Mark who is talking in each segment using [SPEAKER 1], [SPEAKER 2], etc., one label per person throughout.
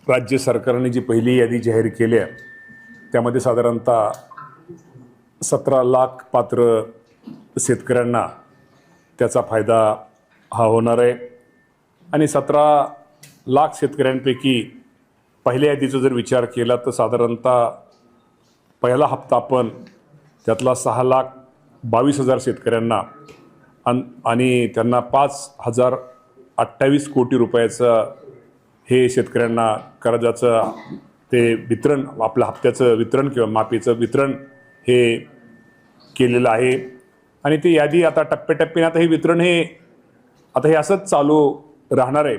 [SPEAKER 1] राज्य सरकारने जी पहिली यादी जाहीर केली आहे त्यामध्ये साधारणतः 17 लाख पात्र शेतकऱ्यांना त्याचा फायदा हा होणार आहे आणि 17 लाख शेतकऱ्यांपैकी पहिल्या यादीचा जर विचार केला तर साधारणतः पहिला हप्ता आपण त्यातला 6,22,000 शेतकऱ्यांना आणि त्यांना 5,028 कोटी रुपयाचं हे शेतकऱ्यांना कर्जाचं ते वितरण आपल्या हप्त्याचं वितरण किंवा माफीचं वितरण हे केलेलं आहे आणि ती यादी आता टप्प्याटप्प्याने आता हे वितरण हे आता हे असंच चालू राहणार आहे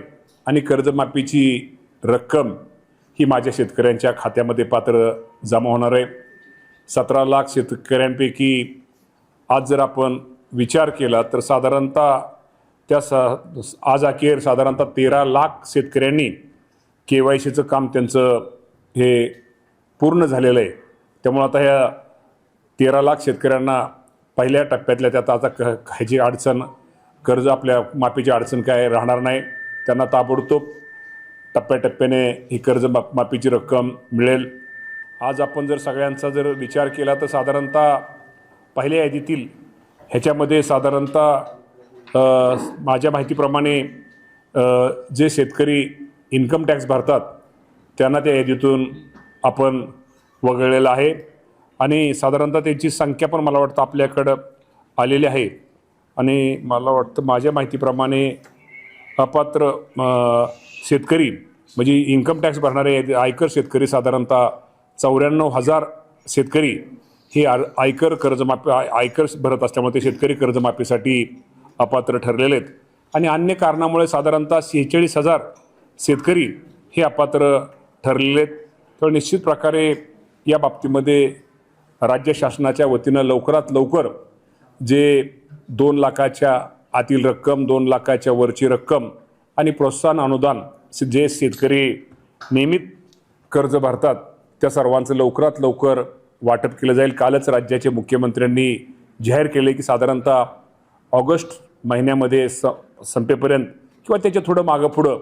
[SPEAKER 1] आणि कर्जमाफीची रक्कम ही माझ्या शेतकऱ्यांच्या खात्यामध्ये पात्र जमा होणार आहे। 17 लाख शेतकऱ्यांपैकी आज जर आपण विचार केला तर साधारणतः आज अखेर साधारणतः 13 लाख शेतकऱ्यांनी KYCचं काम त्यांचं हे पूर्ण झालेलं आहे। त्यामुळे आता ह्या 13 लाख शेतकऱ्यांना पहिल्या टप्प्यातल्या त्यात आता ह्याची अडचण कर्ज आपल्या माफीची अडचण काय राहणार नाही। त्यांना ताबडतोब टप्प्याटप्प्याने ही कर्ज माफीची रक्कम मिळेल। आज आपण जर सगळ्यांचा जर विचार केला तर साधारणतः पहिल्या यादीतील ह्याच्यामध्ये साधारणतः माझ्या माहितीप्रमाणे जे शेतकरी इन्कम टॅक्स भरतात त्यांना त्या यादीतून आपण वगळलेलं आहे आणि साधारणतः त्यांची संख्या पण मला वाटतं आपल्याकडं आलेली आहे आणि मला वाटतं माझ्या माहितीप्रमाणे अपात्र शेतकरी म्हणजे इन्कम टॅक्स भरणारे आयकर शेतकरी साधारणतः 94,000 शेतकरी हे आयकर भरत असल्यामुळे ते शेतकरी कर्जमाफीसाठी अपात्र ठरलेले आहेत आणि अन्य कारणामुळे साधारणतः 46,000 शेतकरी हे अपात्र ठरलेले आहेत। तर निश्चित प्रकारे या बाबतीमध्ये राज्य शासनाच्या वतीनं लवकरात लवकर जे 2 लाखाच्या आतील रक्कम 2 लाखाच्या वरची रक्कम आणि प्रोत्साहन अनुदान जे शेतकरी नियमित कर्ज भरतात त्या सर्वांचं लवकरात लवकर वाटप केलं जाईल। कालच राज्याचे मुख्यमंत्र्यांनी जाहीर केले की साधारणतः ऑगस्ट महिन्यामध्ये संपेपर्यंत किंवा त्याच्या थोडं मागं पुढं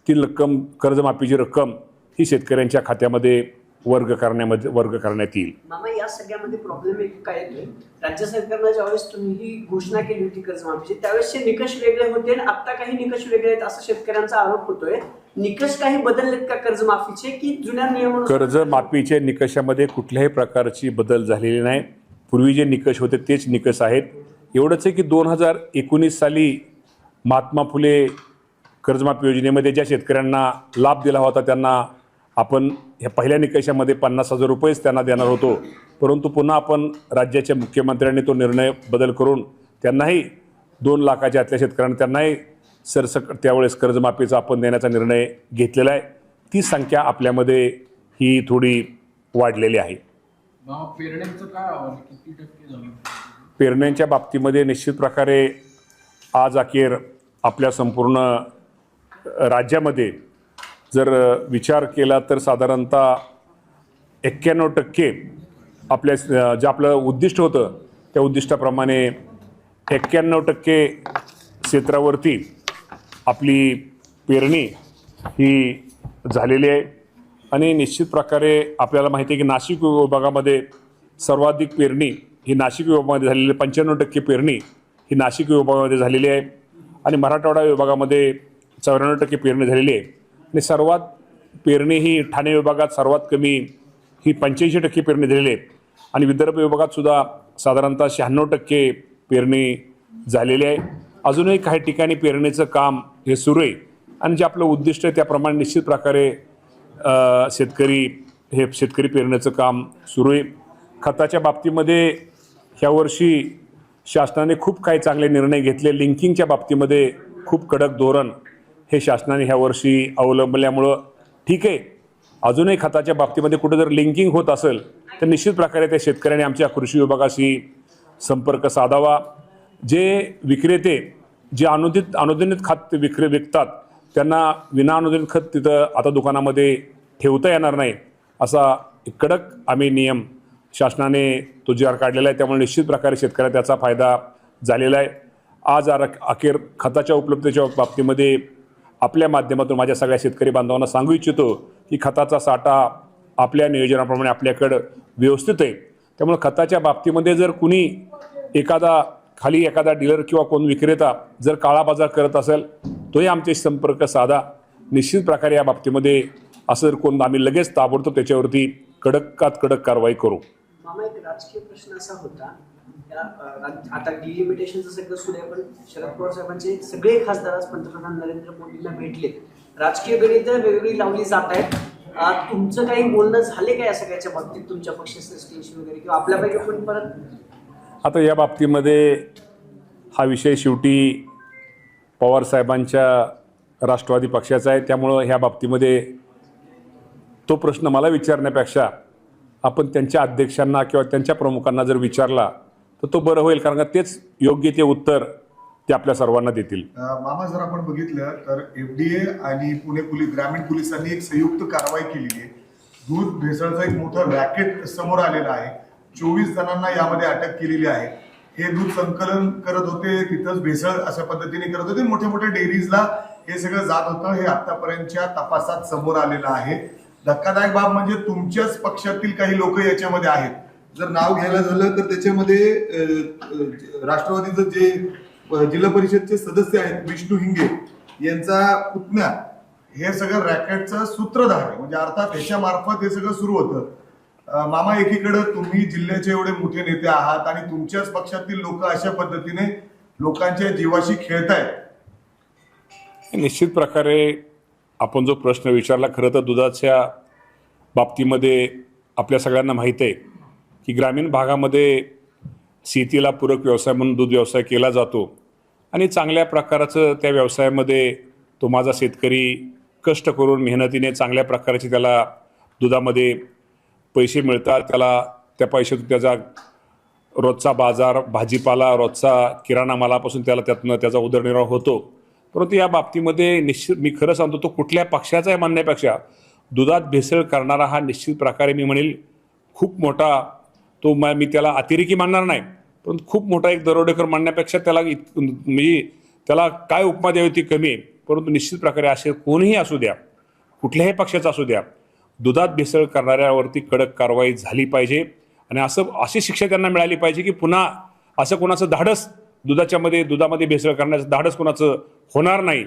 [SPEAKER 1] ती रक्कम कर्जमाफीची रक्कम ही शेतकऱ्यांच्या खात्यामध्ये वर्ग करण्यात येईल।
[SPEAKER 2] मामा या सगळ्यामध्ये प्रॉब्लेम एक काय येतोय, राज्य सरकारनं ज्यावेळेस तुम्ही ही घोषणा केली होती कर्जमाफीची त्यावेळेसचे निकष वेगळे होते आणि आता काही निकष वेगळे आहेत असं शेतकऱ्यांचा आरोप होतोय। निकष काही बदललेत का कर्जमाफीचे की जुन्या नियमानुसार?
[SPEAKER 1] कर्जमाफीचे निकषामध्ये कुठल्याही प्रकारची बदल झालेली नाही। पूर्वी जे निकष होते तेच निकष आहेत। एवढंच आहे की 2019 साली महात्मा फुले कर्जमाफी योजनेमध्ये ज्या शेतकऱ्यांना लाभ दिला होता त्यांना आपण ह्या पहिल्या निकषामध्ये 50,000 रुपयेच त्यांना देणार होतो, परंतु पुन्हा आपण राज्याच्या मुख्यमंत्र्यांनी तो निर्णय बदल करून त्यांनाही 2 लाखाच्या आतल्या शेतकऱ्यांना त्यांनाही सरसकट त्यावेळेस कर्जमाफीचा आपण देण्याचा निर्णय घेतलेला आहे। ती संख्या आपल्यामध्ये ही थोडी वाढलेली आहे।
[SPEAKER 3] पेरण्यांचं काय आव्हान किती टक्के झालं?
[SPEAKER 1] पेरण्यांच्या बाबतीमध्ये निश्चित प्रकारे आज अखेर आपल्या संपूर्ण राज्यामध्ये जर विचार केला तर साधारणतः 91% आपल्या जे आपलं उद्दिष्ट होतं त्या उद्दिष्टाप्रमाणे 91% क्षेत्रावरती आपली पेरणी ही झालेली आहे आणि निश्चित प्रकारे आपल्याला माहिती आहे की नाशिक विभागामध्ये सर्वाधिक पेरणी ही नाशिक विभागामध्ये झालेली 95% पेरणी ही नाशिक विभागामध्ये झालेली आहे आणि मराठवाडा विभागामध्ये 94% पेरणी झालेली आहे आणि सर्वात पेरणी ही ठाणे विभागात सर्वात कमी ही 85% पेरणी झालेली आहे आणि विदर्भ विभागात सुद्धा साधारणतः 96% पेरणी झालेली आहे। अजूनही काही ठिकाणी पेरणीचं काम हे सुरू आहे आणि जे आपलं उद्दिष्ट आहे त्याप्रमाणे निश्चित प्रकारे शेतकरी पेरणीचं काम सुरू आहे। खताच्या बाबतीमध्ये ह्यावर्षी शासनाने खूप काही चांगले निर्णय घेतले। लिंकिंगच्या बाबतीमध्ये खूप कडक धोरण हे शासनाने ह्या वर्षी अवलंबल्यामुळं ठीक आहे, अजूनही खताच्या बाबतीमध्ये कुठं जर लिंकिंग होत असेल तर निश्चित प्रकारे त्या शेतकऱ्यांनी आमच्या कृषी विभागाशी संपर्क साधावा। जे विक्रेते जे अनुदानित खत विकतात त्यांना विना अनुदानित खत तिथं आता दुकानामध्ये ठेवता येणार नाही असा कडक आम्ही नियम शासनाने तो जी आर काढलेला आहे, त्यामुळे निश्चित प्रकारे शेतकऱ्याला त्याचा फायदा झालेला आहे। आज अखेर खताच्या उपलब्धतेच्या बाबतीमध्ये आपल्या माध्यमातून माझ्या सगळ्या शेतकरी बांधवांना सांगू इच्छितो की खताचा साठा आपल्या नियोजनाप्रमाणे आपल्याकडं व्यवस्थित आहे. त्यामुळे खताच्या बाबतीमध्ये जर कुणी एखादा डीलर किंवा कोण विक्रेता जर काळा बाजार करत असेल तोही आमच्याशी संपर्क साधा. निश्चित प्रकारे या बाबतीमध्ये असं जर कोण आम्ही लगेच ताबडतोब त्याच्यावरती कडक कारवाई करू.
[SPEAKER 2] मामा, एक राजकीय प्रश्न असा होता, आता डिलिमिटेशनचं सगळं सुरू आहे, पण शरद पवार साहेबांचे सगळे खासदार आज पंतप्रधान नरेंद्र मोदींना भेटले. राजकीय गणित वेगवेगळी लावली जात आहेत. तुमचं काही बोलणं झाले काय असं कायच्या बाबतीत तुमच्या पक्षाचे वगैरे किंवा आपल्यापैकी कोणी परत?
[SPEAKER 1] आता या बाबतीमध्ये हा विषय शेवटी पवार साहेबांच्या राष्ट्रवादी पक्षाचा आहे. त्यामुळं ह्या बाबतीमध्ये तो प्रश्न मला विचारण्यापेक्षा आपण त्यांच्या अध्यक्षांना किंवा त्यांच्या प्रमुखांना जर विचारला तर तो बरं होईल, कारण का तेच योग्य ते उत्तर ते आपल्या सर्वांना देतील.
[SPEAKER 4] मामा, जर आपण बघितलं तर FDA आणि पुणे ग्रामीण पोलिसांनी एक संयुक्त कारवाई केलेली आहे. दूध भेसळचं एक मोठं रॅकेट समोर आलेलं आहे. 24 जणांना यामध्ये अटक केलेली आहे. हे दूध संकलन करत होते, तिथंच भेसळ अशा पद्धतीने करत होते. मोठ्या मोठ्या डेअरीजला हे सगळं जात होतं. हे आतापर्यंतच्या तपासात समोर आलेलं आहे. धक्कादायक बाब म्हणजे तुमच्याच पक्षातील काही लोक याच्यामध्ये आहेत. जर नाव घ्यायला झालं तर त्याच्यामध्ये राष्ट्रवादीचं जे जिल्हा परिषदचे सदस्य आहेत विष्णू हिंगे यांचा पुतण्या हे सगळं रॅकेटचं सूत्रधार आहे. म्हणजे अर्थात ह्याच्या मार्फत हे सगळं सुरू होतं. मामा, एकीकडे तुम्ही जिल्ह्याचे एवढे मोठे नेते आहात आणि तुमच्याच पक्षातील लोक अशा पद्धतीने लोकांच्या जीवाशी खेळतायत.
[SPEAKER 1] निश्चित प्रकारे आपण जो प्रश्न विचारला, खरं तर दुधाच्या बाबतीमध्ये आपल्या सगळ्यांना माहीत आहे की ग्रामीण भागामध्ये शेतीला पूरक व्यवसाय म्हणून दूध व्यवसाय केला जातो आणि चांगल्या प्रकारचं त्या व्यवसायामध्ये तो माझा शेतकरी कष्ट करून मेहनतीने चांगल्या प्रकारचे त्याला दुधामध्ये पैसे मिळतात. त्याला त्या पैशातून त्याचा रोजचा बाजार, भाजीपाला, रोजचा किराणा मालापासून त्यातनं त्याचा उदरनिर्वाह होतो. परंतु या बाबतीमध्ये निश्चित मी खरं सांगतो, तो कुठल्या पक्षाचा आहे म्हणण्यापेक्षा दुधात भेसळ करणारा हा निश्चित प्रकारे मी म्हणेल खूप मोठा, तो मी त्याला अतिरेकी मानणार नाही, परंतु खूप मोठा एक दरोडेकर मानण्यापेक्षा त्याला म्हणजे त्याला काय उपमा द्यावी ती कमी आहे. परंतु निश्चित प्रकारे असे कोणीही असू द्या, कुठल्याही पक्षाचा असू द्या, दुधात भेसळ करणाऱ्यावरती कडक कारवाई झाली पाहिजे आणि अशी शिक्षा त्यांना मिळाली पाहिजे की पुन्हा असं कोणाचं धाडस दुधामध्ये भेसळ करण्याचं धाडस कोणाचं होणार नाही.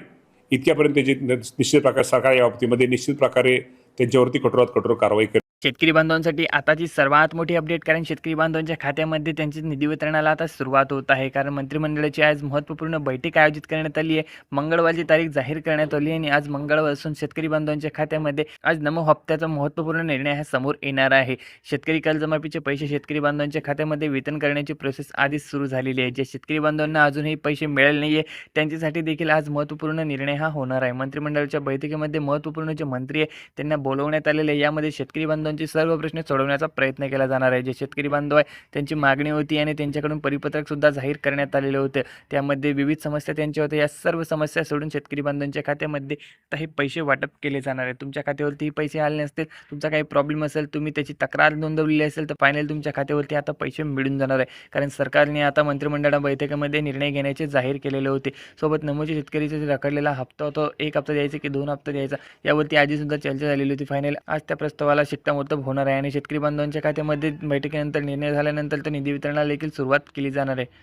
[SPEAKER 1] इतक्यापर्यंत त्याची निश्चित प्रकारे सरकार या बाबतीमध्ये निश्चित प्रकारे त्यांच्यावरती कठोरात कठोर कारवाई करेल.
[SPEAKER 5] शेतकरी बांधवांसाठी आताची सर्वात मोठी अपडेट, कारण शेतकरी बांधवांच्या खात्यामध्ये त्यांच्या निधी वितरणाला आता सुरुवात होत आहे. कारण मंत्रिमंडळाची आज महत्त्वपूर्ण बैठक आयोजित करण्यात आली आहे. मंगळवारची तारीख जाहीर करण्यात आली आणि आज मंगळवार असून शेतकरी बांधवांच्या खात्यामध्ये आज नमो हप्त्याचा महत्त्वपूर्ण निर्णय हा समोर येणार आहे. शेतकरी कर्जमाफीचे पैसे शेतकरी बांधवांच्या खात्यामध्ये वितरण करण्याची प्रोसेस आधीच सुरू झालेली आहे. जे शेतकरी बांधवांना अजूनही पैसे मिळाले नाही आहे त्यांच्यासाठी देखील आज महत्त्वपूर्ण निर्णय हा होणार आहे. मंत्रिमंडळाच्या बैठकीमध्ये महत्त्वपूर्ण जे मंत्री आहे त्यांना बोलवण्यात आलेले आहे. यामध्ये शेतकरी बांधवांची सर्व प्रश्न सोडवण्याचा प्रयत्न केला जाणार आहे. जे शेतकरी बांधव आहे त्यांची मागणी होती आणि त्यांच्याकडून परिपत्रक सुद्धा जाहीर करण्यात आलेले होते. त्यामध्ये विविध समस्या त्यांच्या होत्या. या सर्व समस्या सोडून शेतकरी बांधवांच्या खात्यामध्ये काही पैसे वाटप केले जाणार आहे. तुमच्या खात्यावरती पैसे आले नसतील, तुमचा काही प्रॉब्लेम असेल, तुम्ही त्याची तक्रार नोंदवलेली असेल तर फायनल तुमच्या खात्यावरती आता पैसे मिळून जाणार आहे. कारण सरकारने आता मंत्रिमंडळ बैठकीमध्ये निर्णय घेण्याचे जाहीर केलेले होते. सोबत नमोच्या शेतकरीचा जे रखडलेला हप्ता होता, 1 हप्ता द्यायचा की 2 हप्ता द्यायचा, यावरती आधी सुद्धा चर्चा झालेली होती. फायनल आज त्या प्रस्तावाला शिक्कामोर्तब होणार आहे आणि शेतकरी बांधवांच्या खात्यामध्ये बैठकीनंतर निर्णय झाल्यानंतर तो निधी वितरणाला देखील सुरुवात केली जाणार आहे.